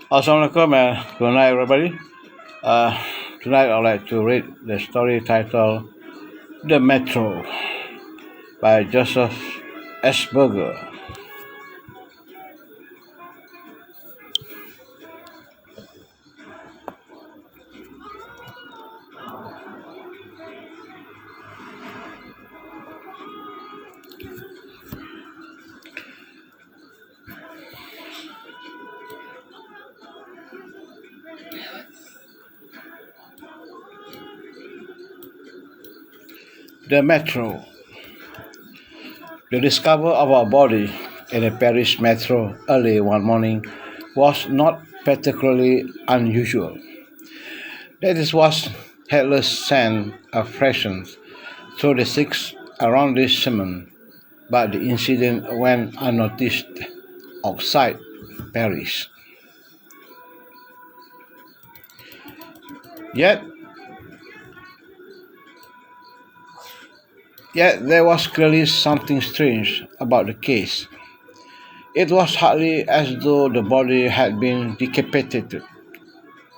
Assalamualaikum and good night, everybody. Uh, Tonight, I'd like to read the story titled The Metro by Joseph Esberger. The Metro. The discovery of our body in the Paris metro early one morning was not particularly unusual. That is what headless sand of freshened through the six arrondissements, but the incident went unnoticed outside Paris. Yet, yet there was clearly something strange about the case. It was hardly as though the body had been decapitated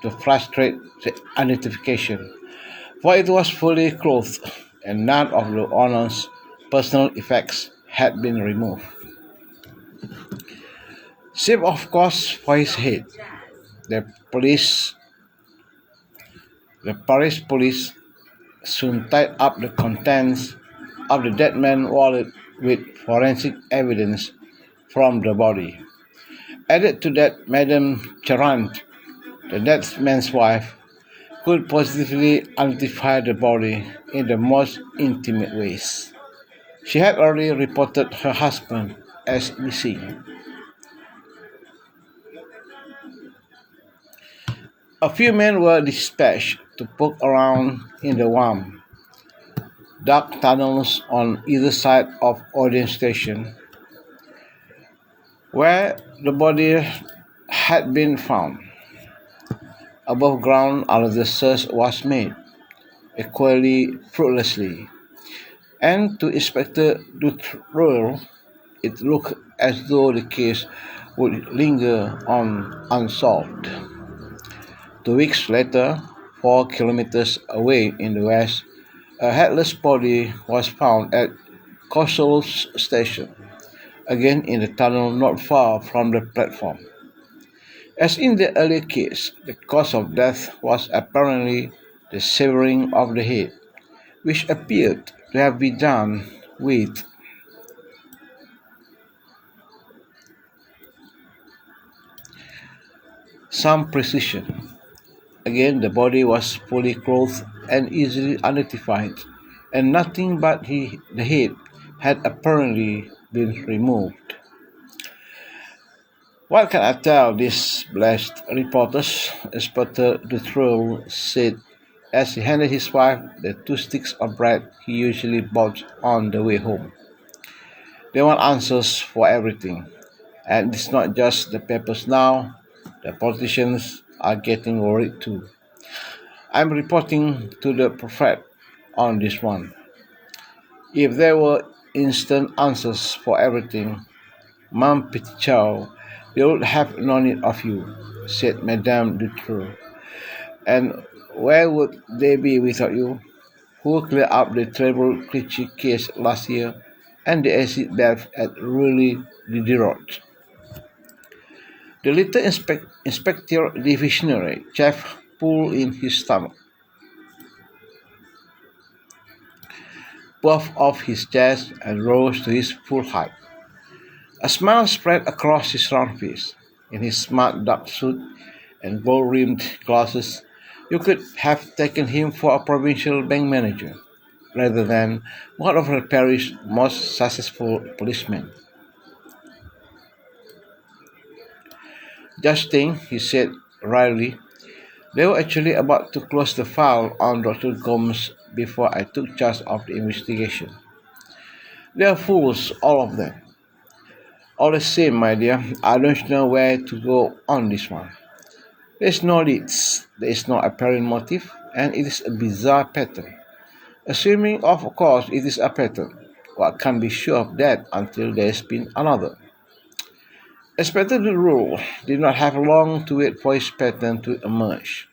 to frustrate the identification, for it was fully clothed and none of the owner's personal effects had been removed. Save, of course, for his head. The police, the Paris police soon tied up the contents of the dead man's wallet with forensic evidence from the body. Added to that, Madame Charant, the dead man's wife, could positively identify the body in the most intimate ways. She had already reported her husband as missing. A few men were dispatched to poke around in the warm, dark tunnels on either side of Odeon Station, where the body had been found. Above ground, another search was made, equally fruitlessly, and to Inspector Dutreuil, it looked as though the case would linger on unsolved. 2 weeks later, 4 kilometers away in the west, a headless body was found at Courcelles Station, again in the tunnel not far from the platform. As in the earlier case, the cause of death was apparently the severing of the head, which appeared to have been done with some precision. Again, the body was fully clothed and easily identified, and nothing but the head had apparently been removed. What can I tell these blessed reporters? Inspector Dutreuil said as he handed his wife the 2 sticks of bread he usually bought on the way home. They want answers for everything, and it's not just the papers now. The politicians are getting worried too. I'm reporting to the prophet on this one. If there were instant answers for everything, Ma'am Petichow, they would have no need of you, said Madame Dutroux. And where would they be without you? Who cleared up the terrible Clichy case last year and the acid bath at Rully Diderot? The little inspector divisionary chef pulled in his stomach, puffed off his chest, and rose to his full height. A smile spread across his round face. In his smart dark suit and gold-rimmed glasses, you could have taken him for a provincial bank manager, rather than one of the Paris' most successful policemen. Just think, he said wryly, they were actually about to close the file on Dr. Gomes before I took charge of the investigation. They are fools, all of them. All the same, my dear, I don't know where to go on this one. There is no leads, there is no apparent motive, and it is a bizarre pattern. Assuming, of course, it is a pattern, one can't be sure of that until there has been another. Inspector Rule did not have long to wait for his pattern to emerge.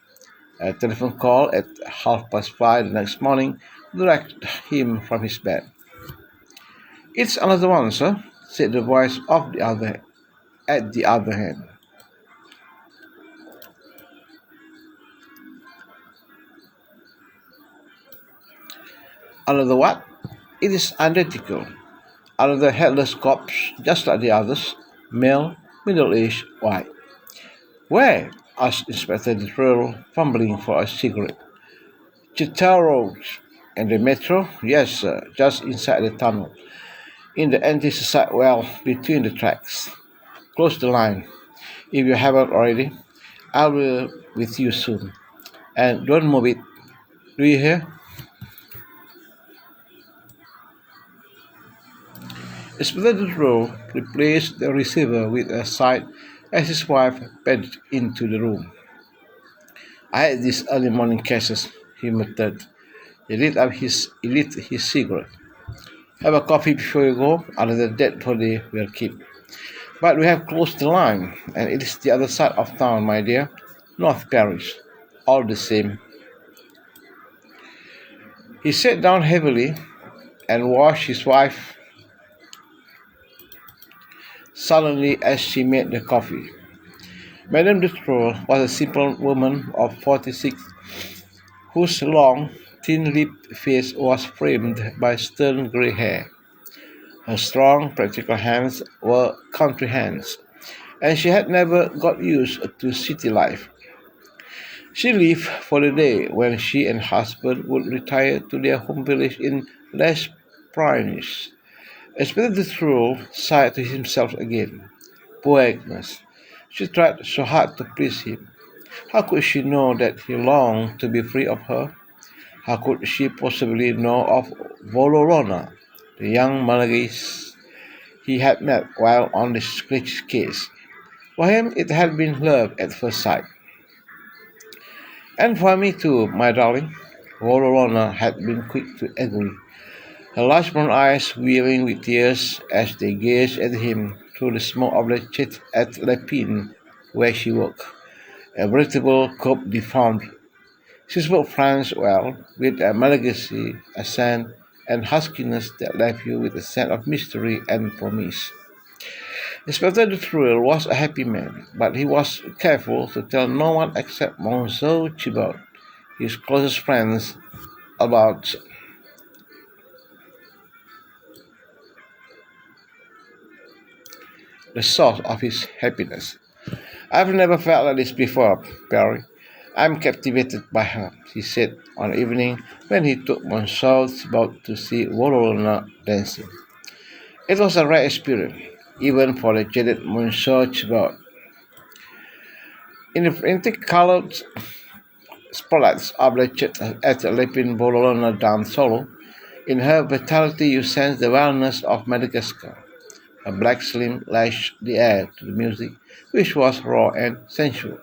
A telephone call at 5:30 the next morning dragged him from his bed. "It's another one, sir," said the voice of the other at the other hand. "Another what?" "It is identical. Another headless corpse, just like the others. Male, middle-aged, white." "Where?" asked Inspector Drill, fumbling for a cigarette. "Chittal Road." "And the metro?" "Yes, sir, just inside the tunnel, in the antecedent well between the tracks. Close the line, if you haven't already. I'll be with you soon. And don't move it. Do you hear?" Inspector Drill replaced the receiver with a sigh as his wife padded into the room. "I had these early morning cases," he muttered. He lit his cigarette. "Have a coffee before you go. Another dead body will keep. But we have closed the line, and it is the other side of town, my dear. North Paris. All the same." He sat down heavily and watched his wife sullenly as she made the coffee. Madame de Trolle was a simple woman of 46 whose long, thin-lipped face was framed by stern grey hair. Her strong, practical hands were country hands, and she had never got used to city life. She lived for the day when she and husband would retire to their home village in Les Pyrenees. Inspector Dutroux sighed to himself again. Poor Agnes. She tried so hard to please him. How could she know that he longed to be free of her? How could she possibly know of Volorona, the young Malagasy he had met while on the Scritch case? For him it had been love at first sight. "And for me too, my darling." Volorona had been quick to agree, her large brown eyes wearing with tears as they gazed at him through the smoke of the chit at Lepine, where she worked. A veritable Coupe de Femme. She spoke French well, with a Malagasy accent and huskiness that left you with a sense of mystery and promise. Inspector Dutreuil was a happy man, but he was careful to tell no one except Monsieur Thibault, his closest friends, about the source of his happiness. "I've never felt like this before, Perry. I'm captivated by her," he said on the evening when he took Monsieur Thibault to see Volorona dancing. It was a rare experience, even for the jaded Monsieur Thibault. In the frantic colored spotlights of the church at Lepine, Volorona danced solo. In her vitality you sense the wildness of Madagascar. Her black slim lashed the air to the music, which was raw and sensual.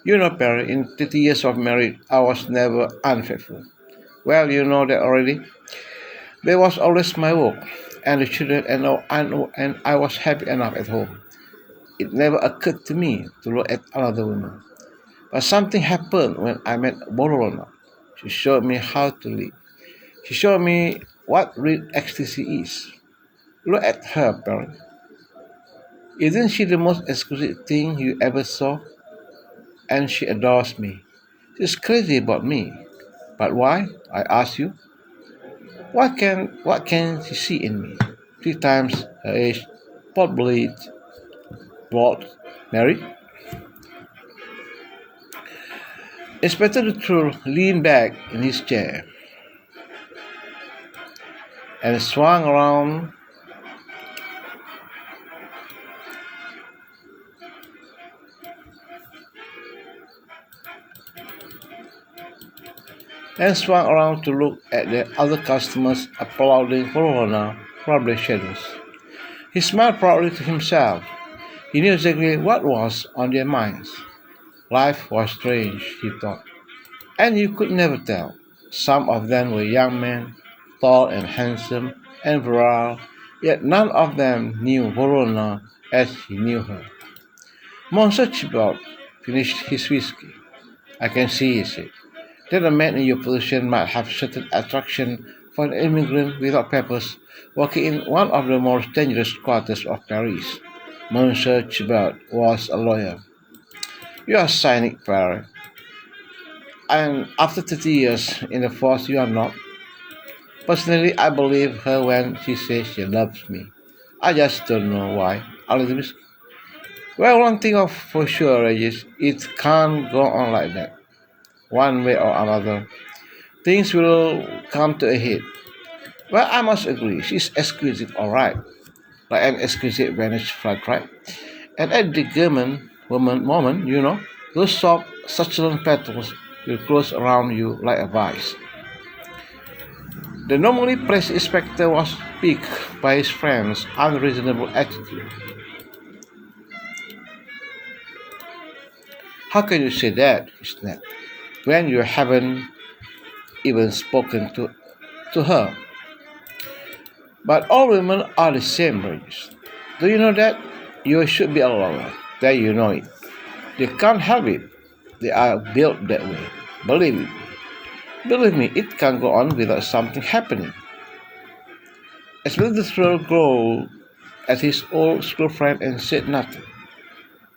"You know, Perry, in 30 years of marriage, I was never unfaithful." "Well, you know that already." "There was always my work, and the children, and I was happy enough at home. It never occurred to me to look at another woman. But something happened when I met Bolorona. She showed me how to live. She showed me what real ecstasy is. Look at her, Perry. Isn't she the most exquisite thing you ever saw? And she adores me. She's crazy about me. But why? I ask you. What can she see in me? 3 times her age, pot-bellied, bald, married." Inspector Dutroux leaned back in his chair and swung around to look at the other customers applauding Corona from the shadows. He smiled proudly to himself. He knew exactly what was on their minds. Life was strange, he thought, and you could never tell. Some of them were young men, tall and handsome and virile, Yet none of them knew Verona as he knew her. Monsieur Chibot finished his whiskey. I can see, he said, that a man in your position might have certain attraction for an immigrant without papers working in one of the most dangerous quarters of Paris. Monsieur Chibot was a lawyer. You are cynic, Pierre. And after 30 years in the force, you are not. Personally, I believe her when she says she loves me. I just don't know why. Elizabeth, well, one thing of for sure is it can't go on like that. One way or another, things will come to a head. Well, I must agree, she's exquisite, all right, like an exquisite Venice flight, right? And at the moment, those soft, succulent petals will close around you like a vice. The normally press inspector was piqued by his friend's unreasonable attitude. How can you say that, he snapped, when you haven't even spoken to her? But all women are the same, Regis. Do you know that? You should be a lawyer. That you know it. They can't help it. They are built that way. Believe it. Believe me, it can't go on without something happening. As Thrill glowed at his old school friend and said nothing.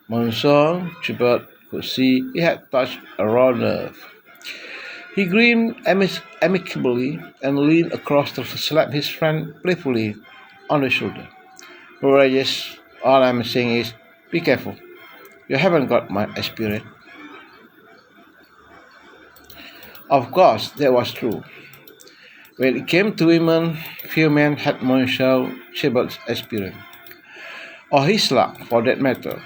Monsieur Chibert could see he had touched a raw nerve. He grinned amicably and leaned across to slap his friend playfully on the shoulder. Regis, all I'm saying is, be careful. You haven't got my experience. Of course, that was true. When it came to women, few men had Monsieur Chibert's experience, or his luck for that matter.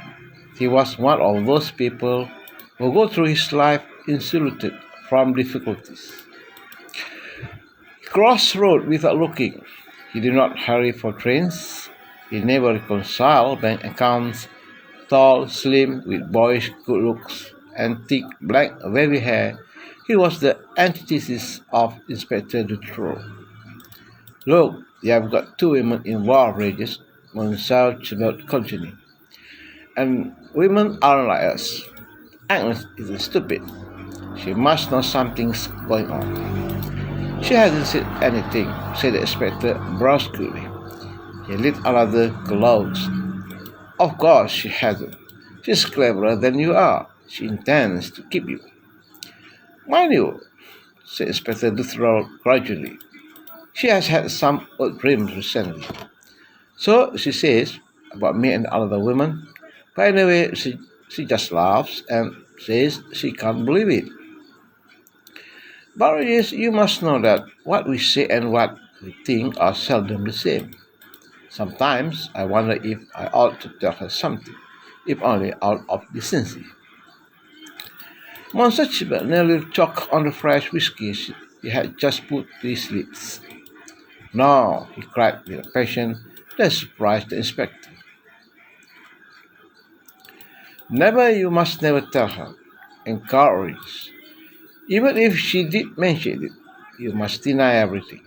He was one of those people who go through his life insulated from difficulties. He crossed road without looking. He did not hurry for trains. He never reconciled bank accounts. Tall, slim, with boyish good looks and thick black wavy hair, he was the antithesis of Inspector Dutroux. Look, you have got two women involved, Regis, Monsieur Chibot continued. And women aren't like us. Agnes isn't stupid. She must know something's going on. She hasn't said anything, said the inspector brusquely. He lit another close. Of course she hasn't. She's cleverer than you are. She intends to keep you. Mind you, said Inspector Dutroux gradually, she has had some odd dreams recently. So she says about me and other women. But anyway, she just laughs and says she can't believe it. But yes, you must know that what we say and what we think are seldom the same. Sometimes I wonder if I ought to tell her something, if only out of decency. Monsieur Chibet nearly choked on the fresh whiskey he had just put to his lips. No, he cried with a passion that surprised the inspector. Never, you must never tell her. Encourage. Even if she did mention it, you must deny everything.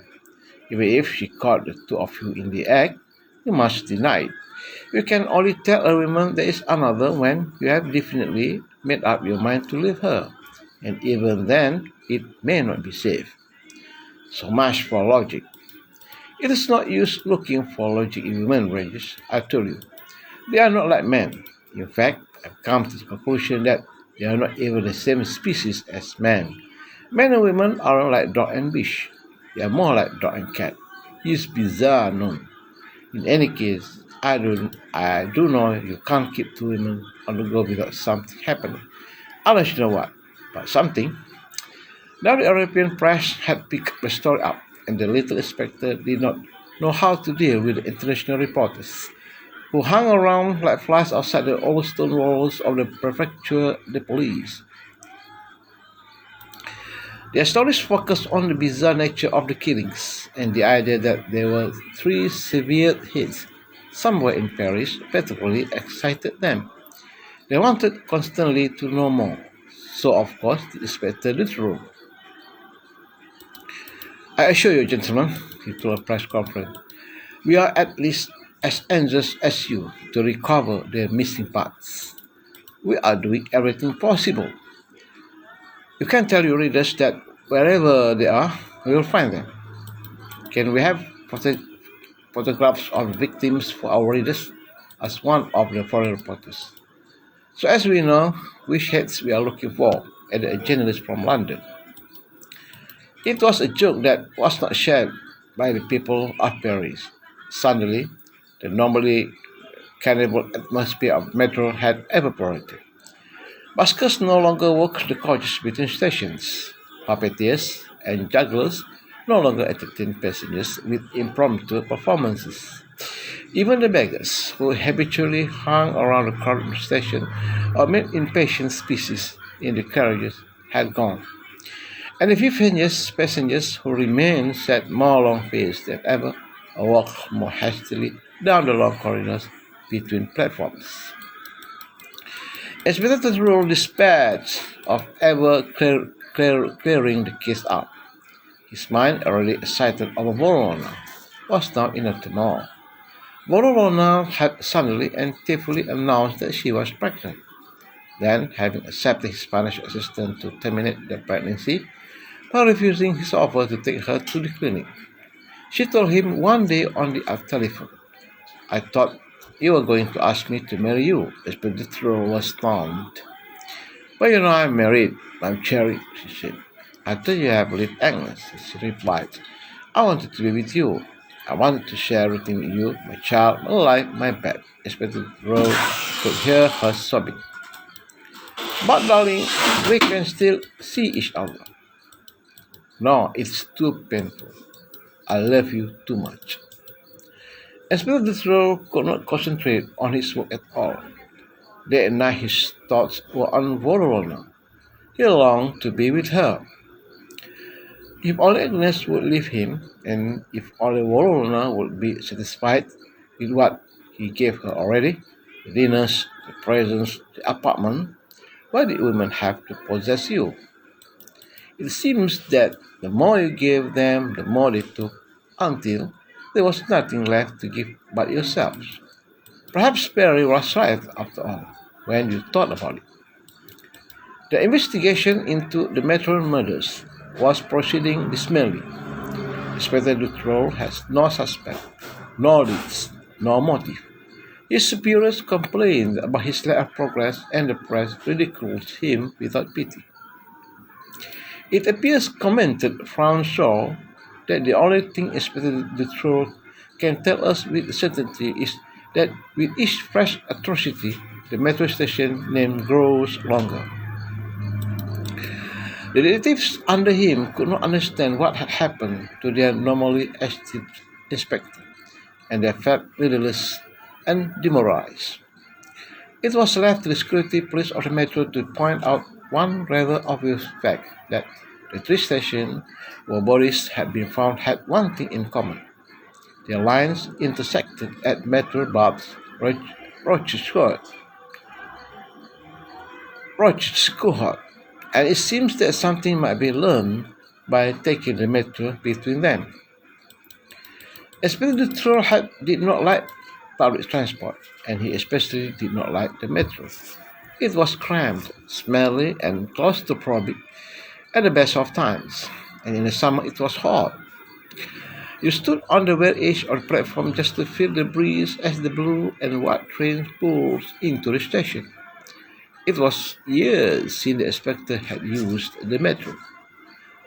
Even if she caught the two of you in the act, you must deny it. You can only tell a woman there is another when you have definitely made up your mind to leave her, and even then, it may not be safe. So much for logic. It is not use looking for logic in women, Regis. I told you. They are not like men. In fact, I've come to the conclusion that they are not even the same species as men. Men and women are like dog and fish. They are more like dog and cat. It's bizarre, no? In any case, I do know you can't keep two women on the go without something happening. Unless you know what, but something. Now the European press had picked the story up, and the little inspector did not know how to deal with the international reporters, who hung around like flies outside the old stone walls of the prefecture de police. Their stories focused on the bizarre nature of the killings and the idea that there were three severe hits somewhere in Paris particularly excited them. They wanted constantly to know more. So, of course, the inspector did room. I assure you, gentlemen, he told a press conference, We are at least as anxious as you to recover the missing parts. We are doing everything possible. You can tell your readers that wherever they are, we will find them. Can we have photographs of victims for our readers? Asked one of the foreign reporters. So as we know which heads we are looking for, added a journalist from London. It was a joke that was not shared by the people of Paris. Suddenly, the normally carnival atmosphere of metro had evaporated. Buskers no longer walked the coaches between stations. Puppeteers and jugglers no longer entertained passengers with impromptu performances. Even the beggars, who habitually hung around the crowded station or made impatient speeches in the carriages, had gone. And the few passengers who remained sat more long-faced than ever or walked more hastily down the long corridors between platforms. Inspector Rule dispatched of ever clearing the case up. His mind, already excited over Vorona, was now in a turmoil. Vorona had suddenly and tearfully announced that she was pregnant. Then, having accepted his financial assistance to terminate the pregnancy, by refusing his offer to take her to the clinic, she told him one day on the telephone, "I thought you were going to ask me to marry you," as the throat was stunned. "But you know I'm married, I'm Cherry," she said. "I thought you have lived Agnes," she replied. "I wanted to be with you. I wanted to share everything with you, my child, my life, my bed." Inspector Rose could hear her sobbing. "But darling, we can still see each other." "No, it's too painful. I love you too much." Inspector Detroit could not concentrate on his work at all. Day and night his thoughts were on Vorona. He longed to be with her. If only Agnes would leave him, and if only Vorona would be satisfied with what he gave her already, the dinners, the presents, the apartment, why did women have to possess you? It seems that the more you gave them, the more they took, until there was nothing left to give but yourselves. Perhaps Perry was right after all, when you thought about it. The investigation into the Metro murders was proceeding dismally. Inspector Dutroux has no suspect, no leads, no motive. His superiors complained about his lack of progress, and the press ridiculed him without pity. It appears, commented Franshaw, that the only thing Inspector Dutroux can tell us with certainty is that with each fresh atrocity, the metro station name grows longer. The detectives under him could not understand what had happened to their normally esteemed inspector, and they felt leaderless and demoralized. It was left to the security police of the metro to point out one rather obvious fact, that the three stations where bodies had been found had one thing in common. Their lines intersected at Metro Babs Rochester, and it seems that something might be learned by taking the metro between them. Inspector Troll did not like public transport, and he especially did not like the metro. It was cramped, smelly, and claustrophobic at the best of times, and in the summer it was hot. You stood on the very edge of the platform just to feel the breeze as the blue and white train pulls into the station. It was years since the inspector had used the metro.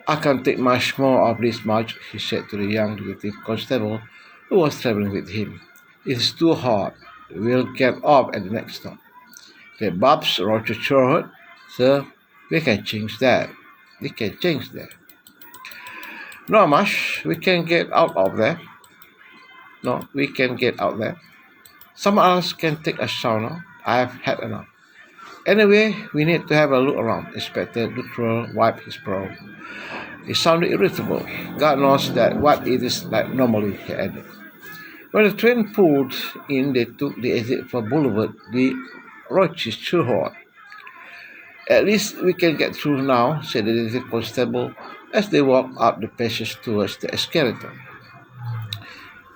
"I can't take much more of this much," he said to the young detective constable who was traveling with him. "It's too hot. We'll get off at the next stop." "The Babs Rochester, sir, we can change that. We can change that." "Not much. We can get out of there." "No, we can get out there. Someone else can take a sauna. I've had enough. Anyway, we need to have a look around." Inspector Dutroux wiped his brow. He sounded irritable. "God knows that what it is like normally," he added. When the train pulled in, they took the exit for Boulevard de Rochester. "At least we can get through now," said the detective constable as they walked up the passage towards the escalator.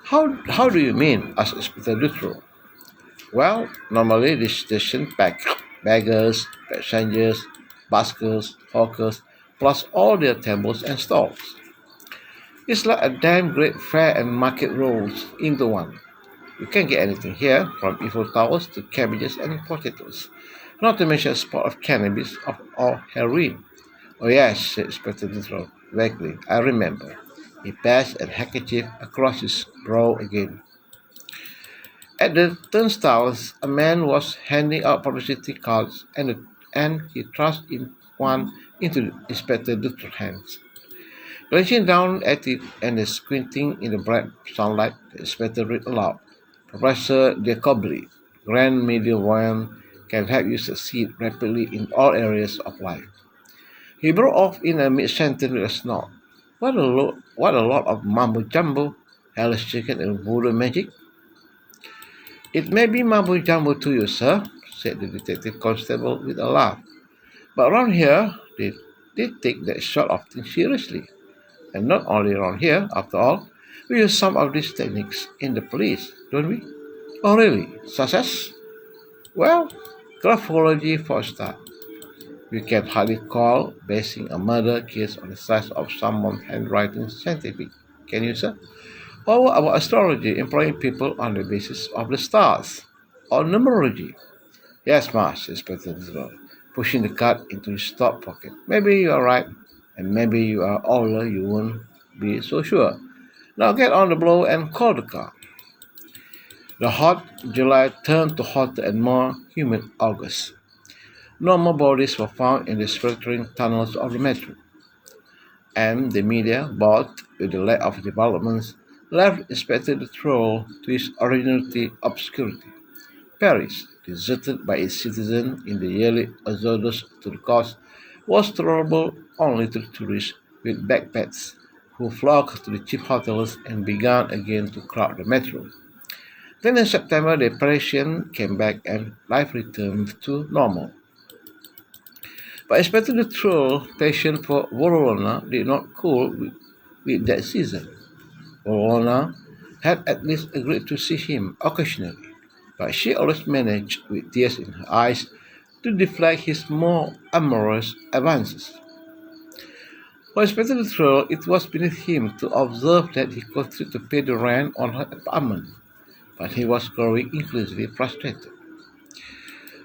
How do you mean? Asked Inspector Dutroux. Well, normally this station pack beggars, passengers, buskers, hawkers, plus all their tables and stalls. It's like a damn great fair and market rolls into one. You can get anything here, from Eiffel Towers to cabbages and potatoes, not to mention a spot of cannabis or heroin. Oh yes, said Inspector Dutroux vaguely. I remember. He passed a handkerchief across his brow again. At the turnstiles, a man was handing out publicity cards, and he thrust one into Inspector Dutroux's hands. Glancing down at it and squinting in the bright sunlight, the inspector read aloud. Professor Jacobli, Grand Medieval can help you succeed rapidly in all areas of life. He broke off in a mid-sentence with a snort. What a lot of mumbo-jumbo, hellish chicken and voodoo magic. It may be mumbo-jumbo to you, sir, said the detective constable with a laugh. But around here, they take that sort of thing seriously. And not only around here, after all, we use some of these techniques in the police, don't we? Oh, really? Such as? Well, graphology for a start. We can hardly call basing a murder case on the size of someone's handwriting scientific. Can you, sir? Or what about astrology, employing people on the basis of the stars? Or numerology? Yes, Marsh, Inspector Dizroy, pushing the card into his top pocket. Maybe you are right, and maybe you are older, you won't be so sure. Now get on the blow and call the car. The hot July turned to hotter and more humid August. No more bodies were found in the sweltering tunnels of the metro, and the media, bored with the lack of developments, left Inspector Dutroux to his originality obscurity. Paris, deserted by its citizens in the yearly exodus to the coast, was tolerable only to tourists with backpacks who flocked to the cheap hotels and began again to crowd the metro. Then in September, the Parisian came back and life returned to normal. But Inspector Dutroux' passion for Verona did not cool with that season. Verona had at least agreed to see him occasionally, but she always managed, with tears in her eyes, to deflect his more amorous advances. For Inspector Dutroux, it was beneath him to observe that he continued to pay the rent on her apartment, but he was growing increasingly frustrated.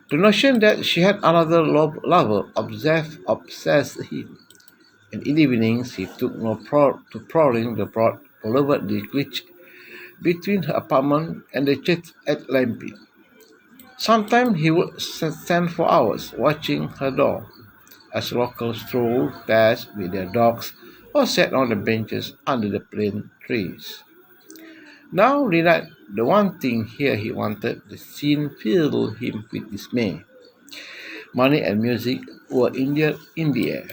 The notion that she had another lover obsessed him, and in the evenings he took no to prowling the broad boulevard de Clichy between her apartment and the church at Lampe. Sometimes he would stand for hours watching her door, as locals strolled past with their dogs or sat on the benches under the plane trees. Now, the one thing here he wanted, the scene filled him with dismay. Money and music were in the air.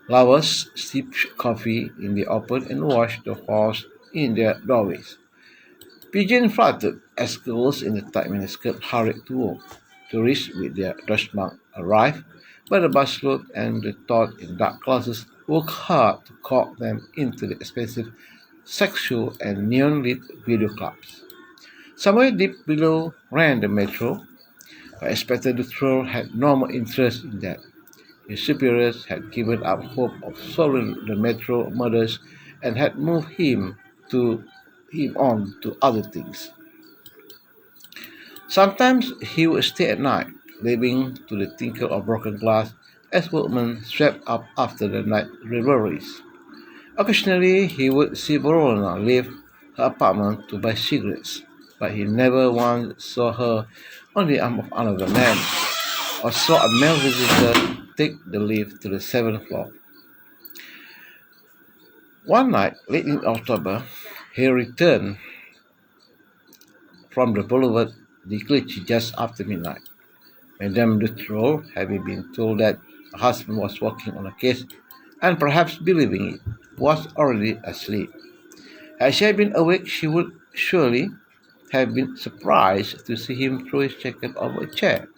Lovers sipped coffee in the open and watched the horse in their doorways. Pigeons fluttered as girls in the tight miniskirt hurried to work. Tourists with their dust mark arrived, but the busload and the taught in dark glasses worked hard to cork them into the expensive sexual and neon-lit video clubs. Somewhere deep below ran the metro, but Inspector Dutroux had no more interest in that. His superiors had given up hope of solving the metro murders and had moved him on to other things. Sometimes he would stay at night, living to the tinkle of broken glass as workmen swept up after the night revelries. Occasionally he would see Verona leave her apartment to buy cigarettes, but he never once saw her on the arm of another man, or saw a male visitor take the lift to the seventh floor. One night, late in October, he returned from the Boulevard de Clichy just after midnight. Madame Dutroux, having been told that her husband was working on a case, and perhaps believing it, was already asleep. Had she been awake, she would surely have been surprised to see him throw his jacket over a chair.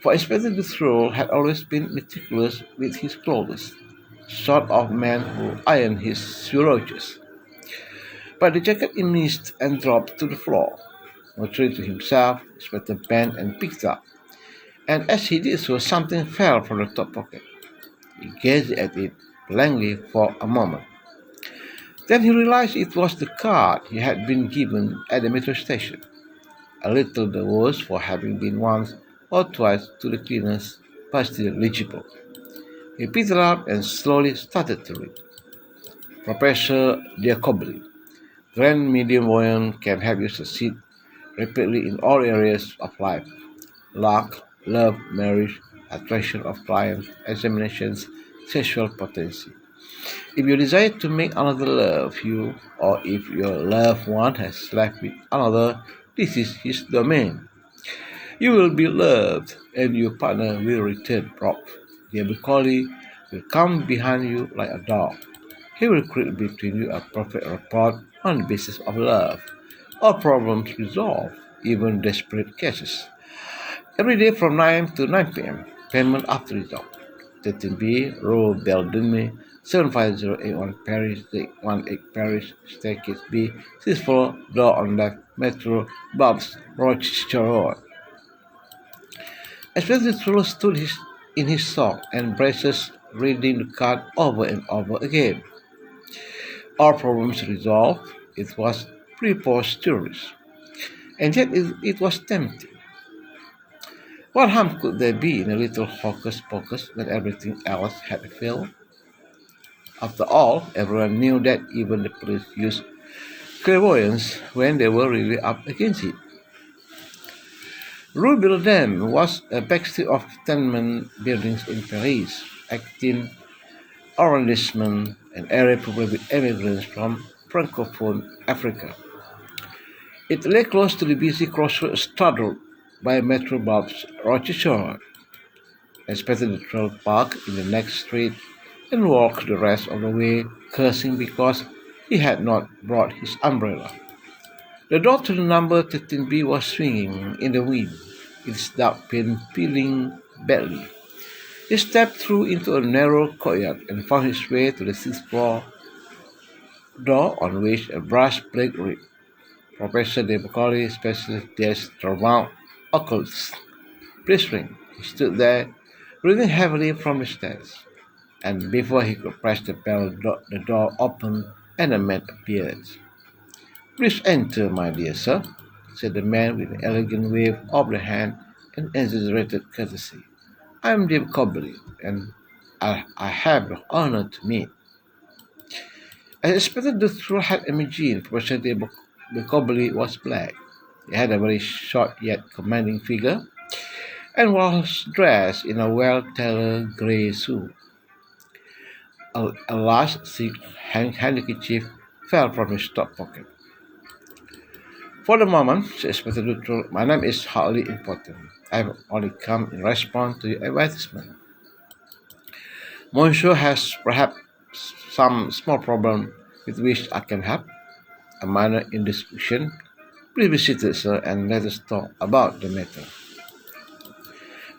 For Inspector Dutroux had always been meticulous with his clothes, sort of man who ironed his slouches. But the jacket missed and dropped to the floor. Muttering to himself, Inspector bent and picked it up, and as he did so, something fell from the top pocket. He gazed at it blankly for a moment. Then he realized it was the card he had been given at the metro station, a little the worse for having been once or twice to the cleaners, but still legible. He picked it up and slowly started to read. Professor Diakobli, Grand Medium Voyant can help you succeed rapidly in all areas of life: luck, love, marriage, attraction of clients, examinations, sexual potency. If you desire to make another love you, or if your loved one has left with another, this is his domain. You will be loved, and your partner will return prompt. The Macaulay will come behind you like a dog. He will create between you a perfect rapport on the basis of love. All problems resolved, even desperate cases. Every day from 9 to 9 p.m. Payment after result. 13B, Rue Beldume, 75081 Paris, 818 Paris, Staircase B, 6th floor, door on left, Metro, Bob's, Rochester Road. Especially Trullo stood in his sock and braces, reading the card over and over again. All problems resolved, it was preposterous. And yet it was tempting. What harm could there be in a little hocus pocus when everything else had failed? After all, everyone knew that even the police used clairvoyance when they were really up against it. Rue Bildem was a backstreet of tenement buildings in Paris, 18 arrondissement, an area probably with immigrants from Francophone Africa. It lay close to the busy crossroads straddled by Metro Bob's Rochester. Inspector the Trail park in the next street and walked the rest of the way, cursing because he had not brought his umbrella. The door to the number 13B was swinging in the wind, its dark paint peeling badly. He stepped through into a narrow courtyard and found his way to the sixth floor door on which a brass plate read, Professor de Macaulay, Specialist des Travaux Occultes. Please ring. He stood there, breathing heavily from the stairs, and before he could press the bell, the door opened and a man appeared. Please enter, my dear sir, said the man with an elegant wave of the hand and exaggerated courtesy. I am Dave Cobley, and I have the honor to meet. As expected, the truth had imagined Professor Dave Cobley was black. He had a very short yet commanding figure, and was dressed in a well-tailored grey suit. A large silk handkerchief fell from his top pocket. For the moment, she expected the truth. My name is hardly important. I have only come in response to your advertisement. Monsieur has perhaps some small problem with which I can help. A minor indiscretion. Please be seated, sir, and let us talk about the matter.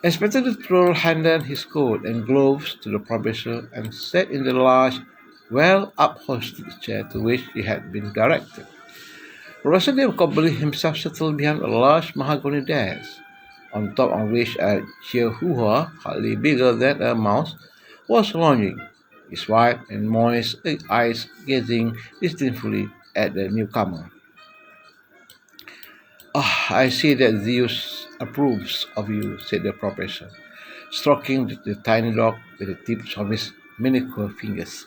Inspector Dutroux handed his coat and gloves to the professor and sat in the large, well-upholstered chair to which he had been directed. Professor Dave Cobley himself settled behind a large mahogany desk, on top of which a chihuahua, hardly bigger than a mouse, was lounging, his white and moist eyes gazing disdainfully at the newcomer. I see that Zeus approves of you, said the professor, stroking the tiny dog with the tips of his manicured fingers,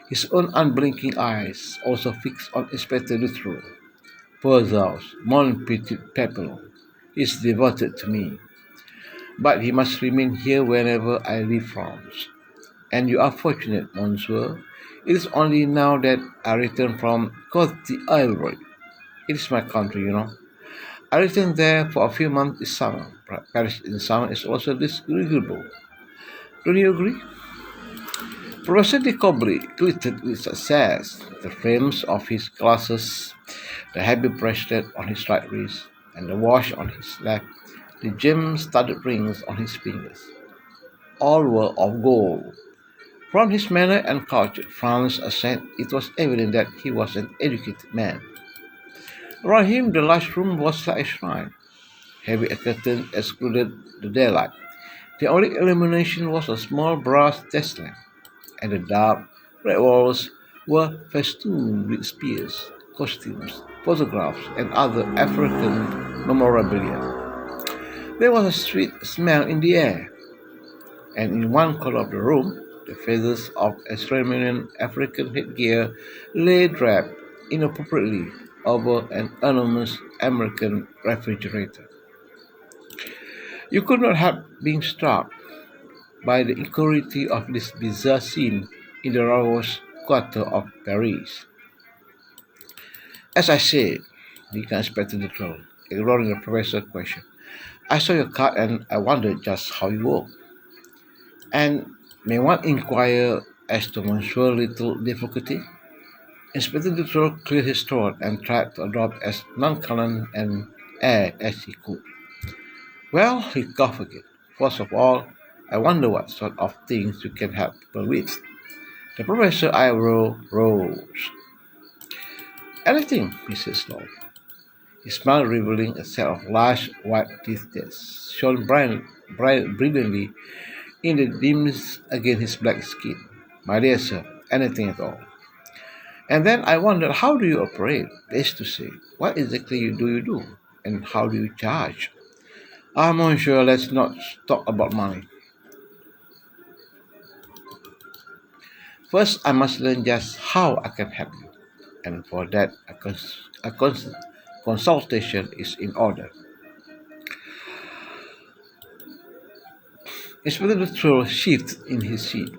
his own unblinking eyes also fixed on Inspector Dutroux. Poor Zeus, mon petit pepper, is devoted to me, but he must remain here whenever I leave France. And you are fortunate, monsieur. It is only now that I return from Côte d'Ivoire. It is my country, you know. I returned there for a few months this summer. Paris in summer is also disagreeable. Don't you agree? Professor de Cobley glittered with success. The frames of his glasses, the heavy bracelet on his right wrist, and the watch on his left, the gem-studded rings on his fingers. All were of gold. From his manner and culture, Franz assent, it was evident that he was an educated man. Around him, the large room was like a shrine. Heavy curtains excluded the daylight. The only illumination was a small brass desk lamp, and the dark red walls were festooned with spears, costumes, photographs, and other African memorabilia. There was a sweet smell in the air, and in one corner of the room, the feathers of Australian African headgear lay draped inappropriately over an enormous American refrigerator. You could not help being struck by the incongruity of this bizarre scene in the rawest quarter of Paris. As I said, Nika inspected the troll, ignoring the professor's question. I saw your card and I wondered just how you work. And may one inquire as to Monsieur's little difficulty? Inspector Dutroux cleared his throat and tried to adopt as nonchalant an air as he could. Well, he coughed again. First of all, I wonder what sort of things you can help people with. The professor eyebrow rose. Anything, he said slowly. He smiled, revealing a set of large white teeth that shone brilliantly in the dimness against his black skin. My dear sir, anything at all. And then I wondered, how do you operate? That is to say, what exactly do you do? And how do you charge? Ah, monsieur, let's not talk about money. First, I must learn just how I can help you. And for that, a consultation is in order. Inspector Dutroux shifted in his seat.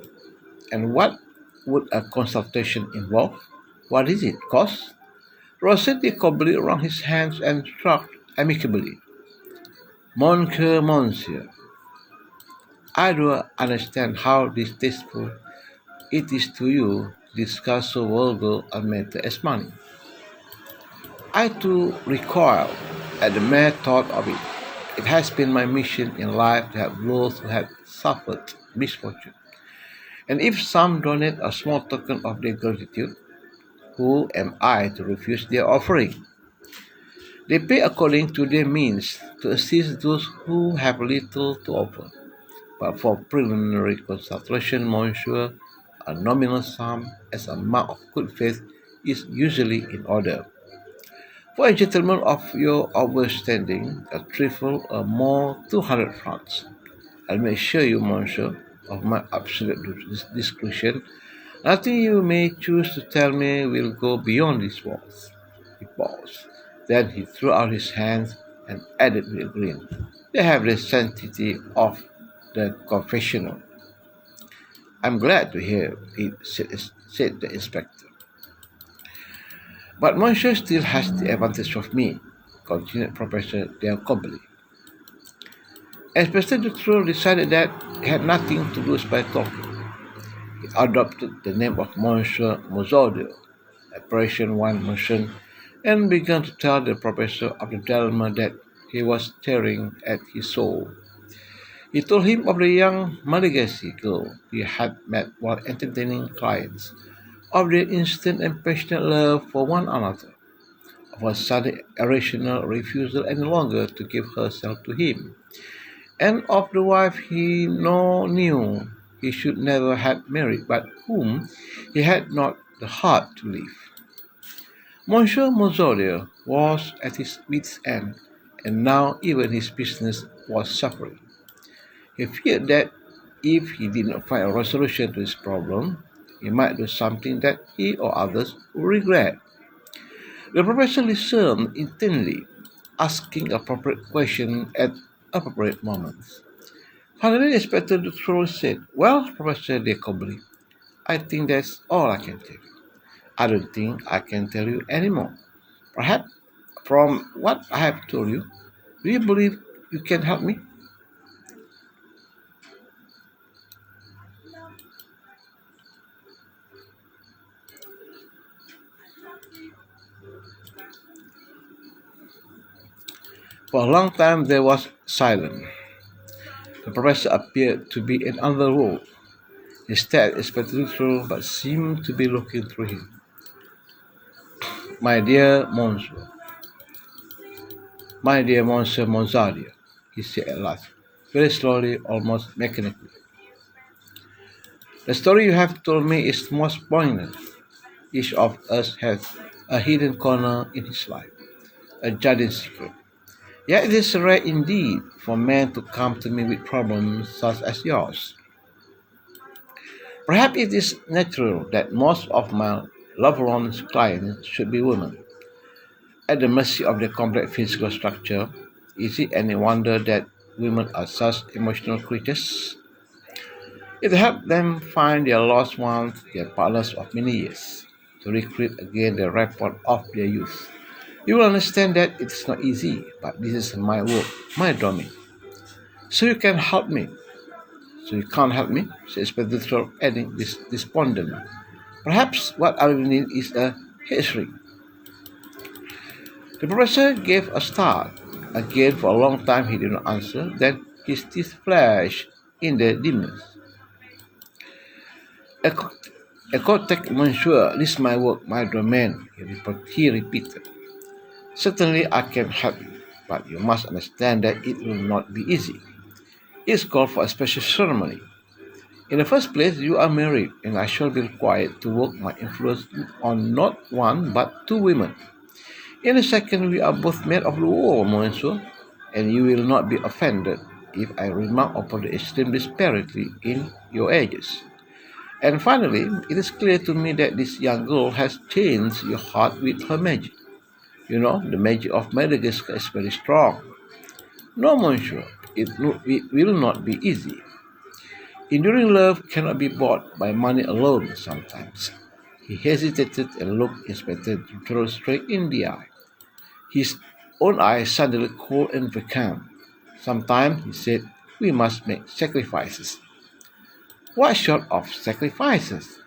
And what would a consultation involve? What is it? Cost? Rossetti coldly wrung his hands and shrugged amicably. Mon cœur, monsieur, I do understand how distasteful it is to you to discuss so vulgar a matter as money. I too recoil at the mere thought of it. It has been my mission in life to help those who have suffered misfortune. And if some donate a small token of their gratitude, who am I to refuse their offering? They pay according to their means to assist those who have little to offer. But for preliminary consultation, monsieur, a nominal sum as a mark of good faith is usually in order. For a gentleman of your overstanding, a trifle or more 200 francs. I may assure you, monsieur, of my absolute discretion. Nothing you may choose to tell me will go beyond these walls. He paused. Then he threw out his hands and added with a grin, They have the sanctity of the confessional. I'm glad to hear it, said the inspector. But monsieur still has the advantage of me, continued Professor Delcobly. Inspector Dutroux decided that he had nothing to lose by talking. He adopted the name of Monsieur Mozodio, a Parisian wine merchant, and began to tell the professor of the dilemma that he was tearing at his soul. He told him of the young Malagasy girl he had met while entertaining clients, of their instant and passionate love for one another, of her sudden irrational refusal any longer to give herself to him, and of the wife he now knew he should never have married, but whom he had not the heart to leave. Monsieur Mozolier was at his wits' end, and now even his business was suffering. He feared that if he did not find a resolution to his problem, he might do something that he or others would regret. The professor listened intently, asking appropriate questions at appropriate moments. Finally, Inspector Dutroux said, Well, Professor de Cobley, I think that's all I can tell you. I don't think I can tell you any more. Perhaps from what I have told you, do you believe you can help me? For a long time there was silence. The professor appeared to be in another world. He stared expectantly through, but seemed to be looking through him. My dear Monsieur, my dear Monsieur Monzadia, he said at last, very slowly, almost mechanically. The story you have told me is most poignant. Each of us has a hidden corner in his life, a jardin secret. Yet it is rare indeed for men to come to me with problems such as yours. Perhaps it is natural that most of my Lavron's clients should be women. At the mercy of their complex physical structure, is it any wonder that women are such emotional creatures? It helps them find their lost ones, their partners of many years, to recreate again the rapport of their youth. You will understand that it is not easy, but this is my work, my domain. So you can help me. So you can't help me, said Inspector Thorpe, adding this despondently. Perhaps what I will need is a history. The professor gave a start. Again, for a long time he did not answer. Then his teeth flashed in the dimness. Ecotech, monsieur, this is my work, my domain, he repeated. Certainly I can help you, but you must understand that it will not be easy. It's called for a special ceremony. In the first place, you are married, and I shall be required to work my influence on not one but two women. In the second, we are both men of the world, monsieur, and you will not be offended if I remark upon the extreme disparity in your ages. And finally, it is clear to me that this young girl has changed your heart with her magic. You know, the magic of Madagascar is very strong. No, monsieur, it will not be easy. Enduring love cannot be bought by money alone sometimes. He hesitated and looked Inspector Dutroux straight in the eye. His own eyes suddenly cold and vacant. Sometimes, he said, we must make sacrifices. What sort of sacrifices?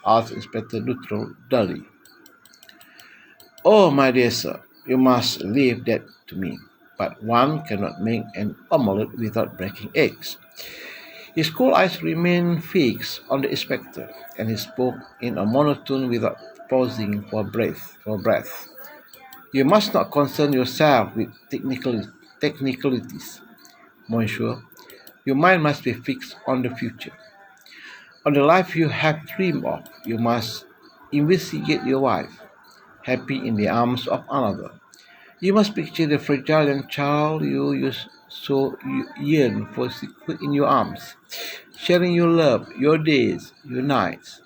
Asked Inspector Dutroux dully. Oh, my dear sir, you must leave that to me. But one cannot make an omelette without breaking eggs. His cool eyes remained fixed on the inspector, and he spoke in a monotone without pausing for breath. You must not concern yourself with technicalities, monsieur. Your mind must be fixed on the future, on the life you have dreamed of. You must investigate your wife, happy in the arms of another. You must picture the fragile young child you yearn for secret in your arms, sharing your love, your days, your nights.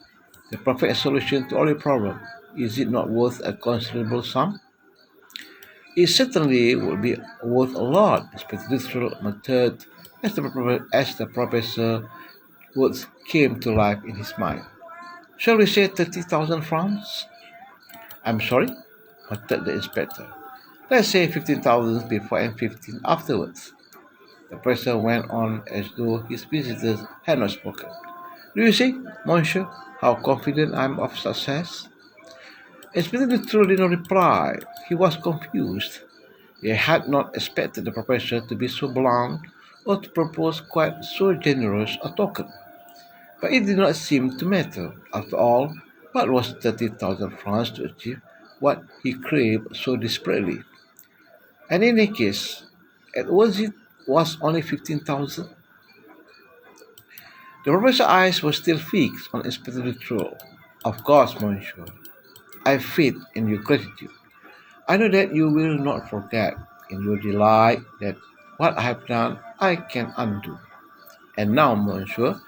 The perfect solution to all your problems. Is it not worth a considerable sum? It certainly would be worth a lot, Inspector Dutroux muttered as the professor's words came to life in his mind. Shall we say 30,000 francs? I'm sorry, muttered the inspector. Let's say 15,000 before and 15 afterwards. The professor went on as though his visitors had not spoken. Do you see, monsieur, how confident I am of success? Inspector Dutroux did not reply. He was confused. He had not expected the professor to be so blunt or to propose quite so generous a token. But it did not seem to matter. After all, what was 30,000 francs to achieve what he craved so desperately? And in any case, it was only 15,000. The professor's eyes were still fixed on Inspector Dutroux. Of course, monsieur. I have faith in your gratitude. I know that you will not forget in your delight that what I have done I can undo. And now, monsieur,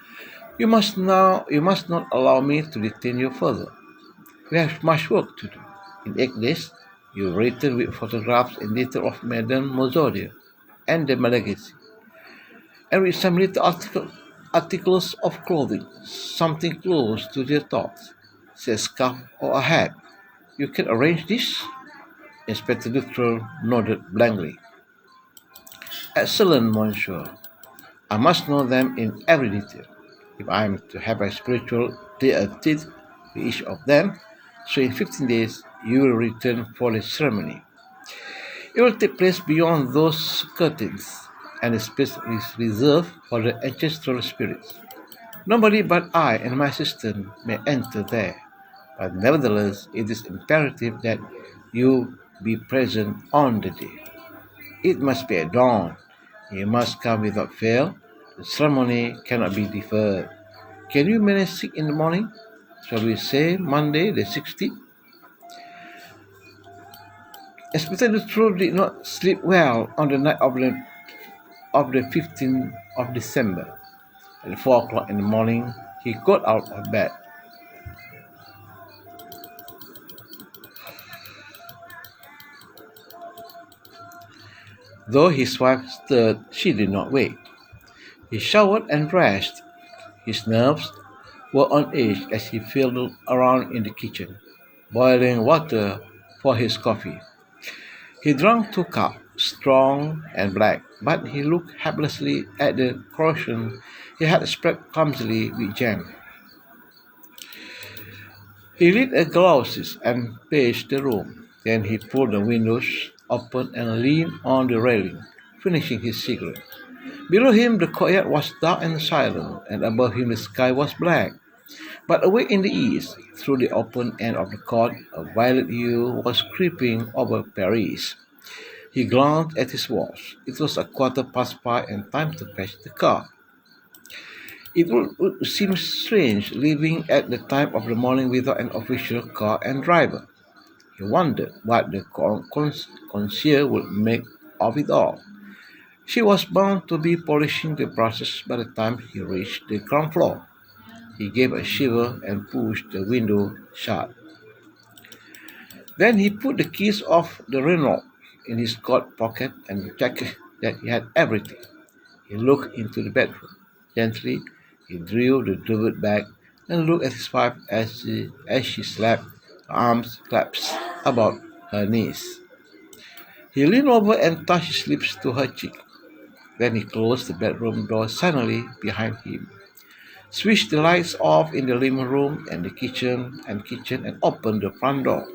you must not allow me to detain you further. We have much work to do. In 8 days, you return with photographs and detail of Madame Mozodia and the Malagasy, and with some little articles of clothing, something close to their thoughts, say a scarf or a hat. You can arrange this? Inspector Dutroux nodded blankly. Excellent, monsieur. I must know them in every detail. If I am to have a spiritual tete with each of them, so in 15 days you will return for the ceremony. It will take place beyond those curtains, and the space is reserved for the ancestral spirits. Nobody but I and my sister may enter there, but nevertheless it is imperative that you be present on the day. It must be at dawn. You must come without fail. The ceremony cannot be deferred. Can you manage 6 in the morning? Shall we say Monday the 16th? Inspector Dutroux did not sleep well on the night of the 15th of December. At 4 o'clock in the morning, he got out of bed. Though his wife stirred, she did not wake. He showered and dressed. His nerves were on edge as he fiddled around in the kitchen, boiling water for his coffee. He drank 2 cups, strong and black, but he looked helplessly at the croissant he had spread clumsily with jam. He lit a gloss and paced the room. Then he pulled the windows open and leaned on the railing, finishing his cigarette. Below him the courtyard was dark and silent, and above him the sky was black. But away in the east, through the open end of the court, a violet hue was creeping over Paris. He glanced at his watch. It was 5:15 and time to fetch the car. It would seem strange leaving at the time of the morning without an official car and driver. He wondered what the concierge would make of it all. She was bound to be polishing the brushes by the time he reached the ground floor. He gave a shiver and pushed the window shut. Then he put the keys of the Renault in his coat pocket and checked that he had everything. He looked into the bedroom. Gently, he drew the duvet back and looked at his wife as she slept, her arms clasped about her knees. He leaned over and touched his lips to her cheek. Then he closed the bedroom door silently behind him, switched the lights off in the living room and the kitchen and opened the front door.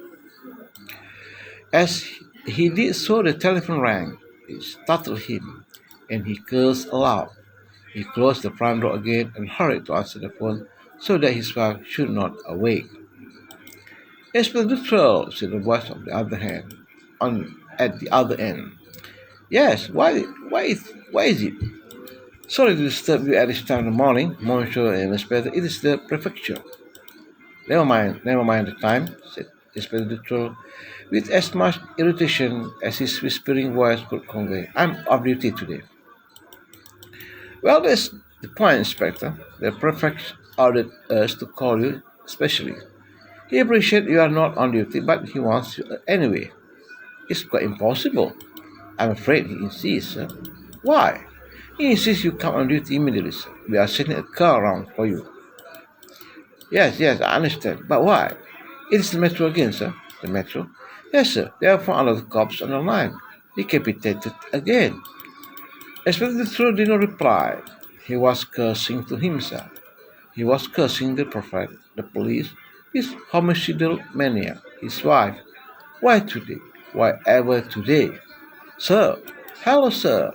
As he did so, the telephone rang. It startled him, and he cursed aloud. He closed the front door again and hurried to answer the phone so that his wife should not awake. Inspector Dutrell, said the voice on the other hand, on at the other end. Yes, why is it? Sorry to disturb you at this time in the morning, Monsieur and Inspector. It is the prefecture. Never mind the time, said Inspector Dutrell, with as much irritation as his whispering voice could convey. I'm off duty today. Well, that's the point, Inspector. The prefect ordered us to call you specially. He appreciates you are not on duty, but he wants you anyway. It's quite impossible. I'm afraid he insists, sir. Why? He insists you come on duty immediately, sir. We are sending a car around for you. Yes, I understand. But why? It is the metro again, sir. The metro? Yes, sir. There are 4 other cops on the line. Decapitated again. Inspector Dutroux did not reply. He was cursing to himself. He was cursing the prophet, the police, his homicidal mania, his wife. Why today? Why ever today? Sir, hello, sir.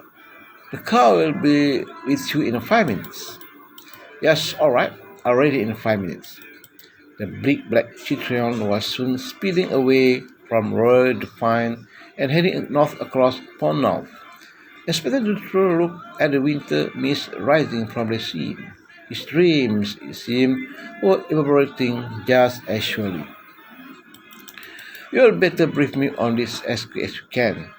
The car will be with you in 5 minutes. Yes, all right. Already in 5 minutes. The big black Citroën was soon speeding away from Rue de Pine and heading north across Pont Neuf. Inspector Dutroux looked at the winter mist rising from the sea. His dreams, it seemed, were evaporating just as surely. You'll better brief me on this as quick as you can,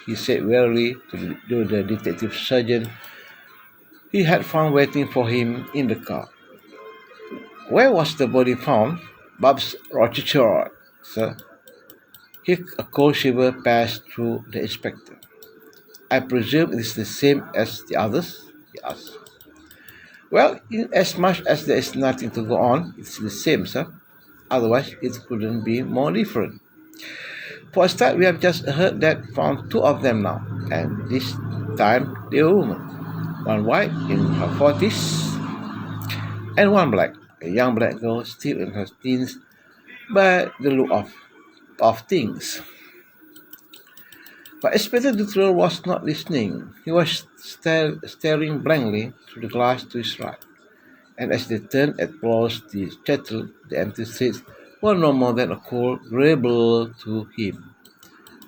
he said wearily to the detective sergeant he had found waiting for him in the car. Where was the body found? Babs Rochester, sir. A cold shiver passed through the inspector. I presume it is the same as the others? He asked. Well, in as much as there is nothing to go on, it's the same, sir. Otherwise, it couldn't be more different. For a start, we have just heard that found 2 of them now, and this time they were women. One white in her 40s, and one black, a young black girl still in her teens, by the look of things. But Inspector Dutroux was not listening. He was staring blankly through the glass to his right. and as they turned across the shuttle, the empty streets were no more than a cold grey blur to him.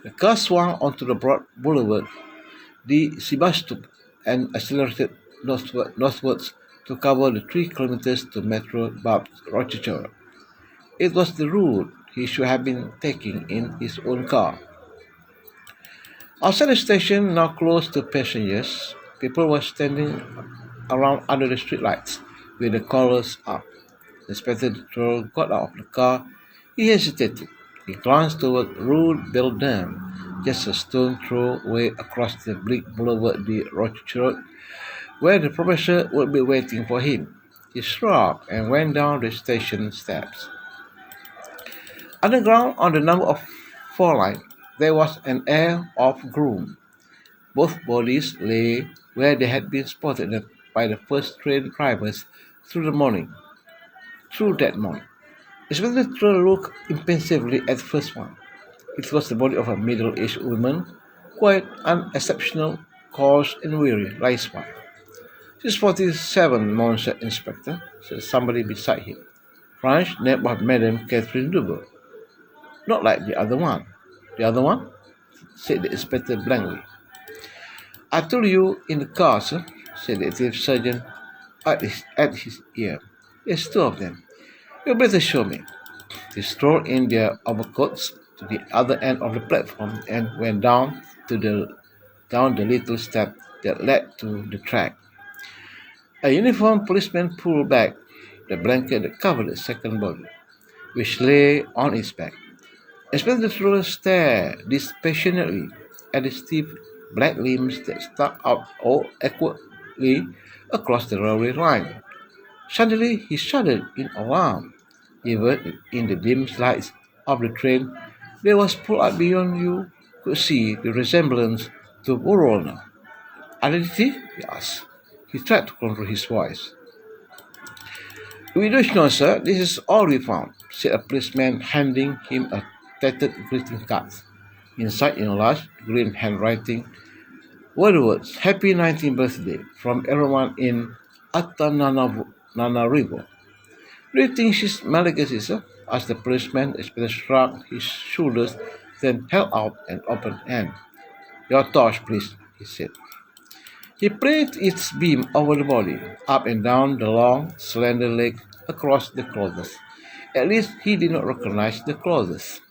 The car swung onto the broad boulevard de Sebastopol and accelerated northwards to cover the 3 kilometers to Metro Babs Rochester. It was the route he should have been taking in his own car. Outside the station, now closed to passengers, people were standing around under the streetlights with the collars up. The Inspector Patrol got out of the car. He hesitated. He glanced toward Rue Belledame, just a stone throw away across the bleak boulevard de Rochester, where the professor would be waiting for him. He shrugged and went down the station steps. Underground on the number of 4 line, there was an air of gloom. Both bodies lay where they had been spotted by the first train drivers through the morning. Through that morning. Inspector Troll looked impensively at the first one. It was the body of a middle-aged woman, quite unexceptional, coarse and weary, like his wife. "She's 47, Monsieur Inspector," said somebody beside him. "French name of Madame Catherine Dubois. Not like the other one." "The other one?" said the inspector blankly. "I told you in the car, sir," said the detective sergeant at his ear. "There's 2 of them. You better show me." They strolled in their overcoats to the other end of the platform and went down the little step that led to the track. A uniformed policeman pulled back the blanket that covered the second body, which lay on its back. Inspector Truller stared dispassionately at the stiff black limbs that stuck out all awkwardly across the railway line. Suddenly he shuddered in alarm. Even in the dim lights of the train, there was pulled out beyond you could see the resemblance to Borona. "Identity?" he asked. He tried to control his voice. "We don't know, sir. This is all we found," said a policeman, handing him a tattered greeting card. Inside, in large green handwriting, were the words, "Happy 19th birthday from everyone in Antananarivo." "Do you think she's Malagasy, sir?" asked the policeman. The inspector shrugged his shoulders, then held out an open hand. "Your torch, please," he said. He played its beam over the body, up and down the long, slender leg, across the clothes. At least he did not recognize the clothes.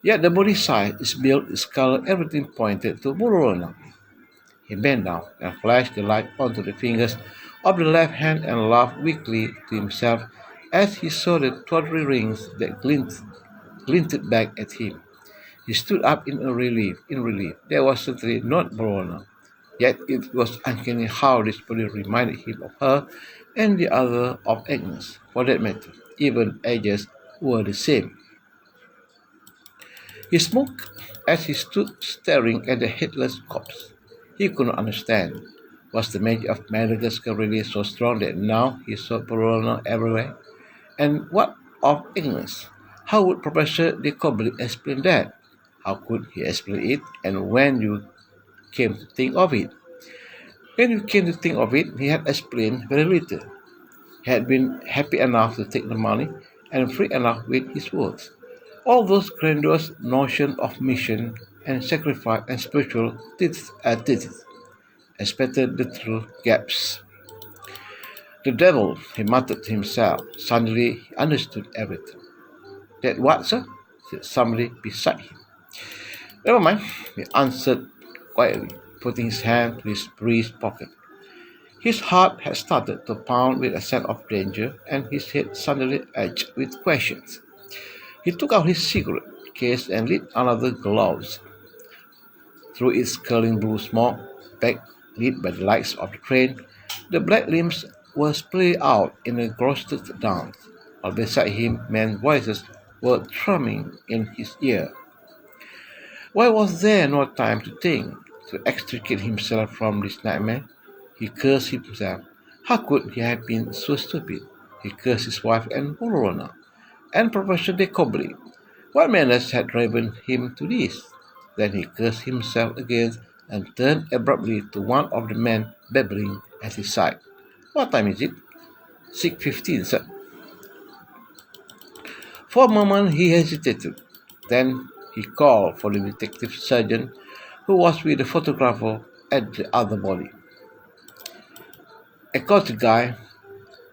Yet the body size, its build, its color, everything pointed to Borona. He bent down and flashed the light onto the fingers of the left hand and laughed weakly to himself as he saw the tawdry rings that glinted back at him. He stood up in relief. There was certainly not Borona. Yet it was uncanny how this body reminded him of her and the other of Agnes, for that matter. Even ages were the same. He smoked as he stood staring at the headless corpse. He could not understand. Was the magic of Madagascar really so strong that now he saw Borona everywhere? And what of Agnes? How would Professor de Cobley explain that? How could he explain it? And when you came to think of it, he had explained very little. He had been happy enough to take the money and free enough with his words. All those grandiose notions of mission and sacrifice and spiritual duties, expected little gaps. "The devil," he muttered to himself. Suddenly he understood everything. "That what, sir?" said somebody beside him. "Never mind," he answered quietly, putting his hand to his breast pocket. His heart had started to pound with a sense of danger, and his head suddenly ached with questions. He took out his cigarette case and lit another glows. Through its curling blue smoke, backlit by the lights of the train, the black limbs were splayed out in a ghostly dance, while beside him men's voices were thrumming in his ear. Why was there no time to think, to extricate himself from this nightmare? He cursed himself. How could he have been so stupid? He cursed his wife and Borona, and Professor de Cobley. What menace had driven him to this? Then he cursed himself again and turned abruptly to one of the men babbling at his side. "What time is it?" Sick 15, sir. For a moment he hesitated. Then he called for the detective sergeant who was with the photographer at the other body. I called the guy.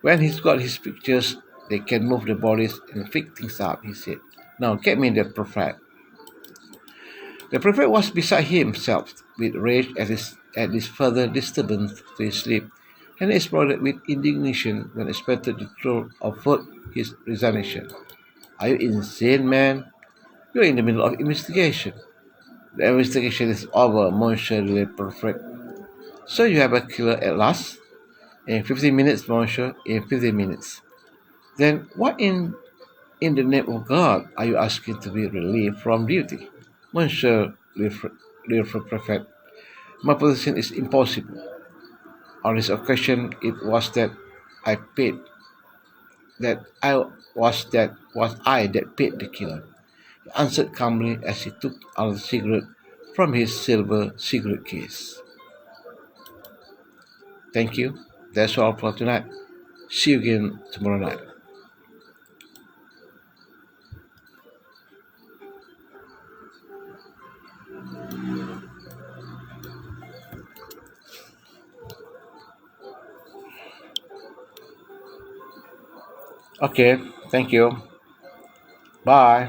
When he's got his pictures, they can move the bodies and fix things up, he said. Now get me the prefect. The prefect was beside himself with rage at this further disturbance to his sleep, and exploded with indignation when expected to throw or vote his resignation. Are you insane, man? You're in the middle of investigation. The investigation is over, Monsieur le Prefect. So you have a killer at last? In 15 minutes, Monsieur, in 15 minutes. Then what in the name of God are you asking to be relieved from duty? Monsieur le Prefect, my position is impossible. On this occasion, it was I paid that paid the killer. He answered calmly as he took out a cigarette from his silver cigarette case. Thank you. That's all for tonight. See you again tomorrow night. Okay, thank you. Bye.